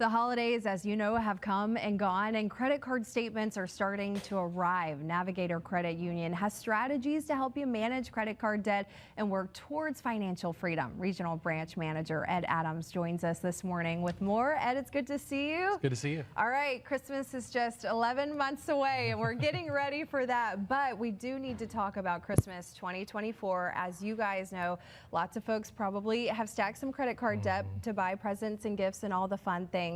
The holidays, as you know, have come and gone, and credit card statements are starting to arrive. Navigator Credit Union has strategies to help you manage credit card debt and work towards financial freedom. Regional Branch Manager Ed Adams joins us this morning with more. Ed, it's good to see you. It's good to see you. All right, Christmas is just 11 months away, and we're getting ready for that. But we do need to talk about Christmas 2024. As you guys know, lots of folks probably have stacked some credit card debt to buy presents and gifts and all the fun things.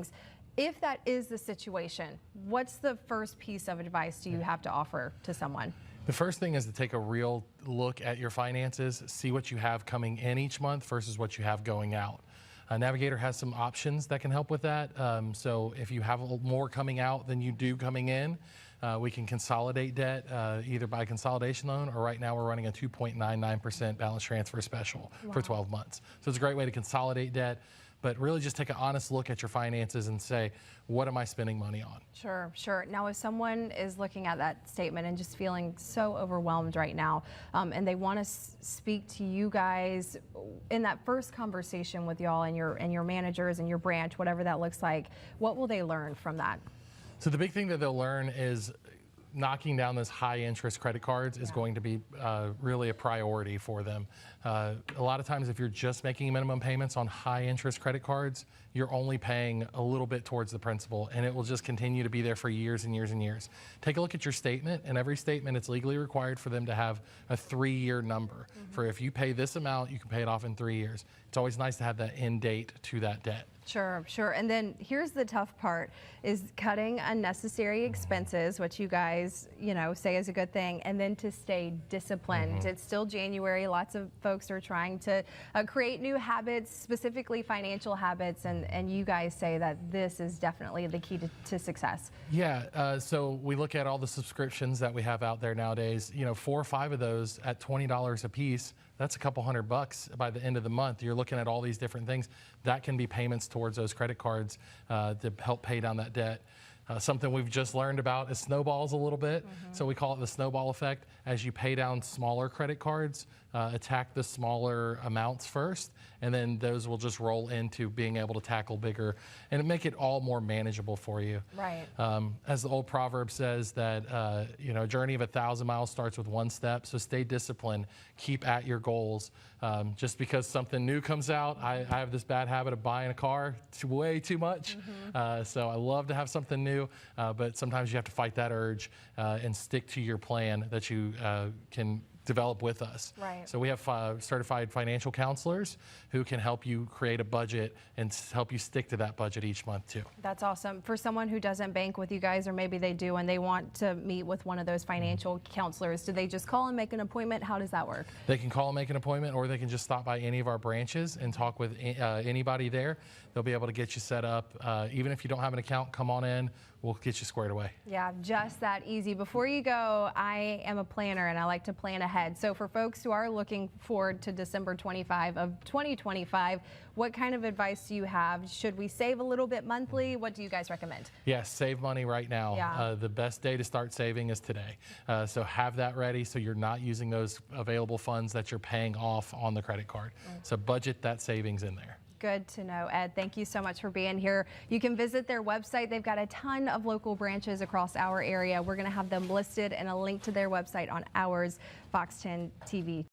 If that is the situation, what's the first piece of advice do you have to offer to someone? The first thing is to take a real look at your finances, see what you have coming in each month versus what you have going out. Navigator has some options that can help with that. So if you have more coming out than you do coming in, we can consolidate debt either by consolidation loan, or right now we're running a 2.99% balance transfer special for 12 months. So it's a great way to consolidate debt, but really just take an honest look at your finances and say, what am I spending money on? Sure, sure. Now, if someone is looking at that statement and just feeling so overwhelmed right now, and they want to speak to you guys in that first conversation with y'all and your managers and your branch, whatever that looks like, what will they learn from that? So the big thing that they'll learn is knocking down those high interest credit cards is going to be really a priority for them. A lot of times if you're just making minimum payments on high interest credit cards, you're only paying a little bit towards the principal, and it will just continue to be there for years and years and years. Take a look at your statement, and every statement, it's legally required for them to have a 3-year number. For if you pay this amount, you can pay it off in 3 years. It's always nice to have that end date to that debt. Sure, sure. And then here's the tough part, is cutting unnecessary expenses, which you guys, say is a good thing, and then to stay disciplined. It's still January. Lots of folks are trying to create new habits, specifically financial habits, and you guys say that this is definitely the key to success. Yeah, so we look at all the subscriptions that we have out there nowadays. 4 or 5 of those at $20 a piece, that's a couple $100 by the end of the month. You're looking at all these different things. That can be payments towards those credit cards to help pay down that debt. Something we've just learned about is snowballs a little bit. So we call it the snowball effect. As you pay down smaller credit cards, attack the smaller amounts first, and then those will just roll into being able to tackle bigger and make it all more manageable for you. Right. As the old proverb says that, a journey of 1,000 miles starts with 1 step. So stay disciplined, keep at your goals. Just because something new comes out, I have this bad habit of buying a car way too much. So I love to have something new, but sometimes you have to fight that urge and stick to your plan that you can develop with us. Right. So we have certified financial counselors who can help you create a budget and help you stick to that budget each month too. That's awesome. For someone who doesn't bank with you guys, or maybe they do and they want to meet with one of those financial counselors, do they just call and make an appointment? How does that work? They can call and make an appointment, or they can just stop by any of our branches and talk with anybody there. They'll be able to get you set up. Even if you don't have an account, come on in. We'll get you squared away. Yeah, just that easy. Before you go, I am a planner and I like to plan ahead. So for folks who are looking forward to December 25 of 2025, what kind of advice do you have? Should we save a little bit monthly? What do you guys recommend? Yes, save money right now. Yeah. The best day to start saving is today. So have that ready so you're not using those available funds that you're paying off on the credit card. So budget that savings in there. Good to know, Ed. Thank you so much for being here. You can visit their website. They've got a ton of local branches across our area. We're going to have them listed and a link to their website on ours, Fox 10 TV.